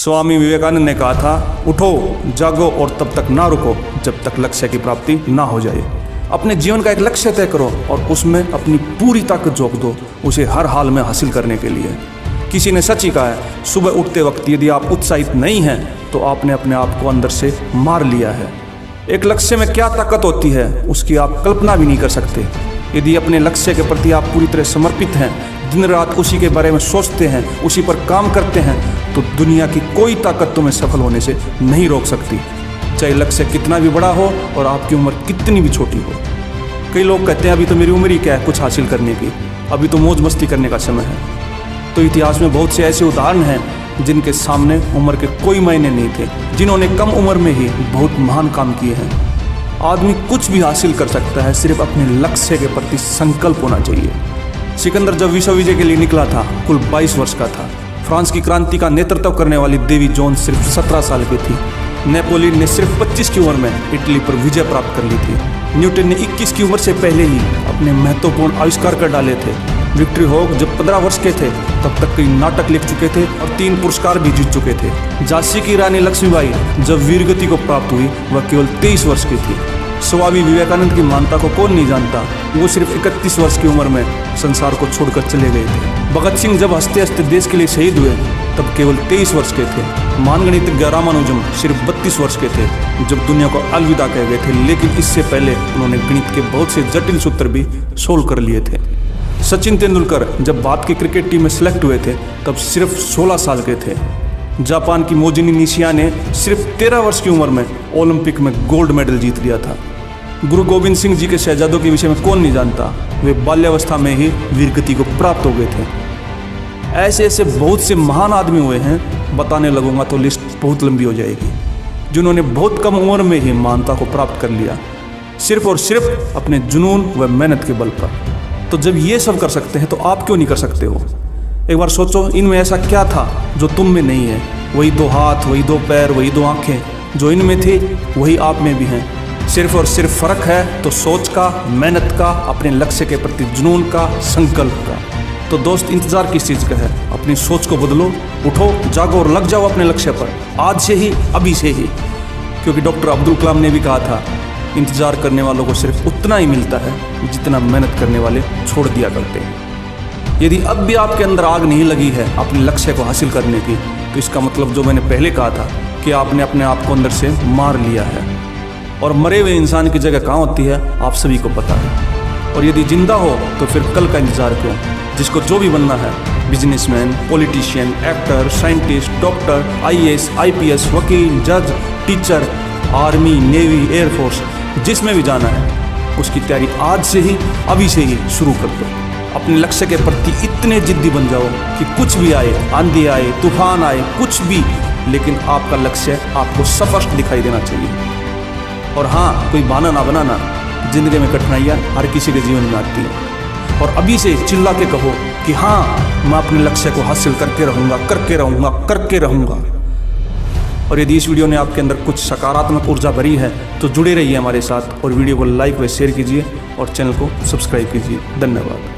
स्वामी विवेकानंद ने कहा था, उठो जागो और तब तक ना रुको जब तक लक्ष्य की प्राप्ति ना हो जाए। अपने जीवन का एक लक्ष्य तय करो और उसमें अपनी पूरी ताकत झोंक दो उसे हर हाल में हासिल करने के लिए। किसी ने सच ही कहा है, सुबह उठते वक्त यदि आप उत्साहित नहीं हैं तो आपने अपने आप को अंदर से मार लिया है। एक लक्ष्य में क्या ताकत होती है उसकी आप कल्पना भी नहीं कर सकते। यदि अपने लक्ष्य के प्रति आप पूरी तरह समर्पित हैं, दिन रात उसी के बारे में सोचते हैं, उसी पर काम करते हैं, तो दुनिया की कोई ताकत तुम्हें सफल होने से नहीं रोक सकती, चाहे लक्ष्य कितना भी बड़ा हो और आपकी उम्र कितनी भी छोटी हो। कई लोग कहते हैं अभी तो मेरी उम्र ही क्या है कुछ हासिल करने की, अभी तो मौज मस्ती करने का समय है। तो इतिहास में बहुत से ऐसे उदाहरण हैं जिनके सामने उम्र के कोई मायने नहीं थे, जिन्होंने कम उम्र में ही बहुत महान काम किए हैं। आदमी कुछ भी हासिल कर सकता है, सिर्फ अपने लक्ष्य के प्रति संकल्प होना चाहिए। सिकंदर जब विश्व विजय के लिए निकला था कुल 22 वर्ष का था। फ्रांस की क्रांति का नेतृत्व करने वाली देवी जॉन सिर्फ 17 साल की थी। नेपोलियन ने सिर्फ 25 की उम्र में इटली पर विजय प्राप्त कर ली थी। न्यूटन ने 21 की उम्र से पहले ही अपने महत्वपूर्ण आविष्कार कर डाले थे। विक्टर ह्यूगो जब 15 वर्ष के थे तब तक कई नाटक लिख चुके थे और 3 पुरस्कार भी जीत चुके थे। झांसी की रानी लक्ष्मीबाई जब वीरगति को प्राप्त हुई वह केवल 23 वर्ष की थी। स्वामी विवेकानंद की महानता को कौन नहीं जानता, वो सिर्फ 31 वर्ष की उम्र में संसार को छोड़कर चले गए थे। भगत सिंह जब हंसते हंसते देश के लिए शहीद हुए तब केवल 23 वर्ष के थे। महान गणितज्ञ रामानुजम सिर्फ 32 वर्ष के थे जब दुनिया को अलविदा कह गए थे, लेकिन इससे पहले उन्होंने गणित के बहुत से जटिल सूत्र भी सोल्व कर लिए थे। सचिन तेंदुलकर जब भारत की क्रिकेट टीम में सिलेक्ट हुए थे तब सिर्फ 16 साल के थे। जापान की मोजिनी निशिया ने सिर्फ 13 वर्ष की उम्र में ओलंपिक में गोल्ड मेडल जीत लिया था। गुरु गोविंद सिंह जी के शहजादों के विषय में कौन नहीं जानता, वे बाल्यावस्था में ही वीरगति को प्राप्त हो गए थे। ऐसे ऐसे बहुत से महान आदमी हुए हैं, बताने लगूंगा तो लिस्ट बहुत लंबी हो जाएगी, जिन्होंने बहुत कम उम्र में ही महानता को प्राप्त कर लिया, सिर्फ और सिर्फ अपने जुनून व मेहनत के बल पर। तो जब ये सब कर सकते हैं तो आप क्यों नहीं कर सकते हो? एक बार सोचो, इनमें ऐसा क्या था जो तुम में नहीं है? वही 2 हाथ, वही 2 पैर, वही 2 आंखें जो इनमें थे वही आप में भी हैं। सिर्फ और सिर्फ फर्क है तो सोच का, मेहनत का, अपने लक्ष्य के प्रति जुनून का, संकल्प का। तो दोस्त, इंतजार किस चीज़ का है? अपनी सोच को बदलो, उठो, जागो और लग जाओ अपने लक्ष्य पर, आज से ही, अभी से ही। क्योंकि डॉक्टर अब्दुल कलाम ने भी कहा था, इंतजार करने वालों को सिर्फ उतना ही मिलता है जितना मेहनत करने वाले छोड़ दिया करते हैं। यदि अब भी आपके अंदर आग नहीं लगी है अपने लक्ष्य को हासिल करने की, तो इसका मतलब जो मैंने पहले कहा था कि आपने अपने आप को अंदर से मार लिया है। और मरे हुए इंसान की जगह कहाँ होती है आप सभी को पता है। और यदि जिंदा हो तो फिर कल का इंतजार क्यों? जिसको जो भी बनना है, businessman, politician, actor, scientist, doctor, IAS, IPS, वकील, जज, टीचर, आर्मी, नेवी, एयरफोर्स, जिसमें भी जाना है उसकी तैयारी आज से ही, अभी से ही शुरू कर दो। अपने लक्ष्य के प्रति इतने जिद्दी बन जाओ कि कुछ भी आए, आंधी आए, तूफान आए, कुछ भी, लेकिन आपका लक्ष्य आपको स्पष्ट दिखाई देना चाहिए। और हाँ, कोई बहाना ना बनाना, जिंदगी में कठिनाइयाँ हर किसी के जीवन में आती हैं। और अभी से चिल्ला के कहो कि हाँ, मैं अपने लक्ष्य को हासिल करके रहूँगा, करके रहूँगा, करके रहूँगा। और यदि इस वीडियो ने आपके अंदर कुछ सकारात्मक ऊर्जा भरी है तो जुड़े रहिए हमारे साथ और वीडियो को लाइक व शेयर कीजिए और चैनल को सब्सक्राइब कीजिए। धन्यवाद।